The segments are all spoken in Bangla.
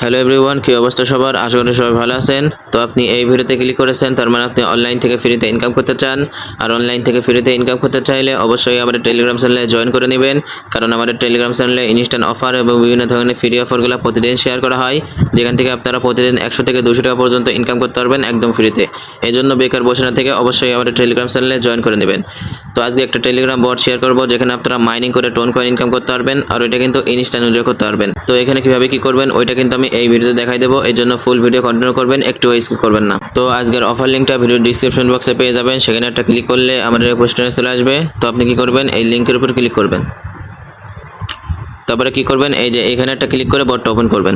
হ্যালো এভরিওয়ান, কি অবস্থা সবার? আশা করি সবাই ভালো আছেন। তো আপনি এই ভিডিওতে ক্লিক করেছেন, তার মানে আপনি অনলাইন থেকে ফ্রিতে ইনকাম করতে চান। আর অনলাইন থেকে ফ্রিতে ইনকাম করতে চাইলে অবশ্যই আমাদের টেলিগ্রাম চ্যানেলে জয়েন করে নেবেন, কারণ আমাদের টেলিগ্রাম চ্যানেলে ইনস্ট্যান্ট অফার এবং বিভিন্ন ধরনের ফ্রি অফারগুলো প্রতিদিন শেয়ার করা হয়, যেখান থেকে আপনারা প্রতিদিন 100 থেকে 200 টাকা পর্যন্ত ইনকাম করতে পারবেন একদম ফ্রিতে। এই জন্য বেকার বসে না থেকে অবশ্যই আমাদের টেলিগ্রাম চ্যানেলে জয়েন করে নেবেন। তো আজকে একটা টেলিগ্রাম বট শেয়ার করব, যেখানে আপনারা মাইনিং করে টোন কয়েন ইনকাম করতে পারবেন, আর ওইটা কিন্তু ইনস্ট্যান্ট উইথড্র করতে পারবেন। তো এখানে কিভাবে কি করবেন ওইটা কিন্তু আমি এই ভিডিওতে দেখাই দেবো, এই জন্য ফুল ভিডিও কন্টিনিউ করবেন, একটু স্কিপ করবেন না। তো আজকের অফার লিঙ্কটা ভিডিও ডিসক্রিপশন বক্সে পেয়ে যাবেন, সেখানে একটা ক্লিক করলে আমাদের পোস্টারে চলে আসবে। তো আপনি কি করবেন, এই লিঙ্কের উপর ক্লিক করবেন, তারপরে কি করবেন, এই যে এখানে একটা ক্লিক করে বটটা ওপেন করবেন।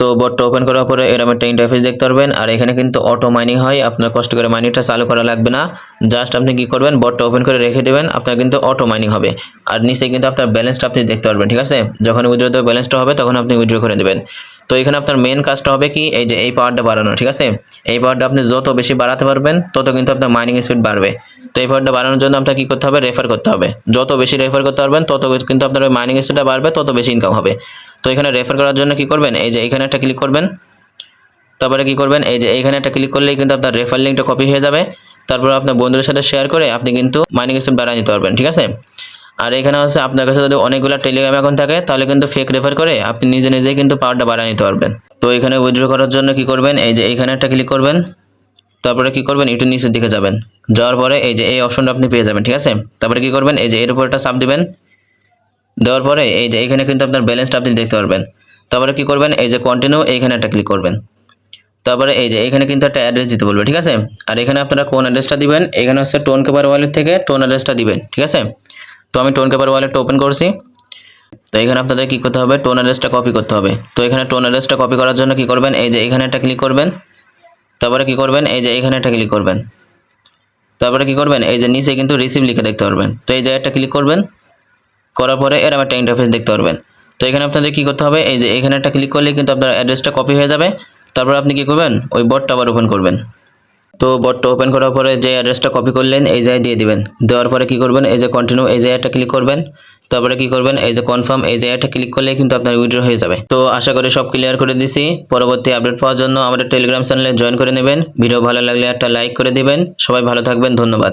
তো বটটা ওপেন করার পরে এরকম একটা ইন্টারফেস দেখতে পারবেন, আর এখানে কিন্তু অটো মাইনিং হয়, আপনার কষ্ট করে মাইনিংটা চালু করা লাগবে না। জাস্ট আপনি কি করবেন, বটটা ওপেন করে রেখে দেবেন, আপনার কিন্তু অটো মাইনিং হবে। আর নিচে কিন্তু আপনার ব্যালেন্সটা আপনি দেখতে পারবেন, ঠিক আছে? যখন উইথড্র দেওয়ার ব্যালেন্সটা হবে তখন আপনি উইথড্র করে দেবেন। তো এখানে আপনার মেন কাজটা হবে কি, এই যে এই পাওয়ারটা বাড়ানো, ঠিক আছে? এই পাওয়ারটা আপনি যত বেশি বাড়াতে পারবেন তত কিন্তু আপনার মাইনিং স্পিড বাড়বে। তো এই পাওয়ারটা বাড়ানোর জন্য আপনার কি করতে হবে, রেফার করতে হবে। যত বেশি রেফার করতে পারবেন তত কিন্তু আপনার মাইনিং স্পিডটা বাড়বে, তত বেশি ইনকাম হবে। তো এখানে রেফার করার জন্য কি করবেন, এই যে এখানে একটা ক্লিক করবেন, তারপরে কি করবেন, এই যে এইখানে একটা ক্লিক করলেই কিন্তু আপনার রেফার লিঙ্কটা কপি হয়ে যাবে। তারপর আপনার বন্ধুদের সাথে শেয়ার করে আপনি কিন্তু মাইনিং স্পিড বাড়ায় নিতে পারবেন, ঠিক আছে? আর এখানে হচ্ছে আপনার কাছে যদি অনেকগুলো টেলিগ্রাম অ্যাকাউন্ট থাকে তাহলে কিন্তু ফেক রেফার করে আপনি নিজে নিজেই কিন্তু পাওয়ারটা বাড়ায় নিতে পারবেন। তো এখানে উইথড্র করার জন্য কি করবেন, এই যে এইখানে একটা ক্লিক করবেন, তারপরে কি করবেন, একটু নিচের দিকে যাবেন, যাওয়ার পরে এই যে এই অপশনটা আপনি পেয়ে যাবেন, ঠিক আছে? তারপরে কি করবেন, এই যে এর উপর একটা চাপ দিবেন, দেওয়ার পরে এই যে এখানে কিন্তু আপনার ব্যালেন্সটা আপনি দেখতে পারবেন। তারপরে কি করবেন, এই যে কন্টিনিউ, এইখানে একটা ক্লিক করবেন। তারপরে এই যে এখানে কিন্তু একটা অ্যাড্রেস দিতে বলবে, ঠিক আছে? আর এখানে আপনারা কোন অ্যাড্রেসটা দিবেন, এখানে হচ্ছে টোন কেপার ওয়ালেট থেকে টোন অ্যাড্রেসটা দিবেন, ঠিক আছে? তো আমি টোন কেপার ওয়ালেটটা ওপেন করছি। তো এখানে আপনাদের কি করতে হবে, টোন অ্যাড্রেসটা কপি করতে হবে। তো এখানে টোন অ্যাড্রেসটা কপি করার জন্য কি করবেন, এই যে এখানে একটা ক্লিক করবেন, তারপরে কি করবেন, এই যে এখানে একটা ক্লিক করবেন, তারপরে কি করবেন, এই যে নিচে কিন্তু রিসিভ লিখে দেখতে পারবেন। তো এই যে একটা ক্লিক করবেন, করার পরে এরকম একটা ইন্টারফেস দেখতে পারবেন। তো এখানে আপনাদের কি করতে হবে, এই যে এখানে একটা ক্লিক করলে কিন্তু আপনার অ্যাড্রেসটা কপি হয়ে যাবে। তারপর আপনি কি করবেন, ওই বটটা আবার ওপেন করবেন। তো বটটা ওপেন করার পরে যে অ্যাড্রেসটা কপি করলেন এই জায়গায় দিয়ে দিবেন। দেওয়ার পরে কি করবেন, এই যে কন্টিনিউ, এই জায়গাটা ক্লিক করবেন। তারপরে কি করবেন, এই যে কনফার্ম, এই জায়গাটা ক্লিক করলে কিন্তু আপনার উইথড্র হয়ে যাবে। তো আশা করি সব ক্লিয়ার করে দিছি। পরবর্তী আপডেট পাওয়ার জন্য আমাদের টেলিগ্রাম চ্যানেলে জয়েন করে নেবেন। ভিডিও ভালো লাগলে একটা লাইক করে দিবেন। সবাই ভালো থাকবেন, ধন্যবাদ।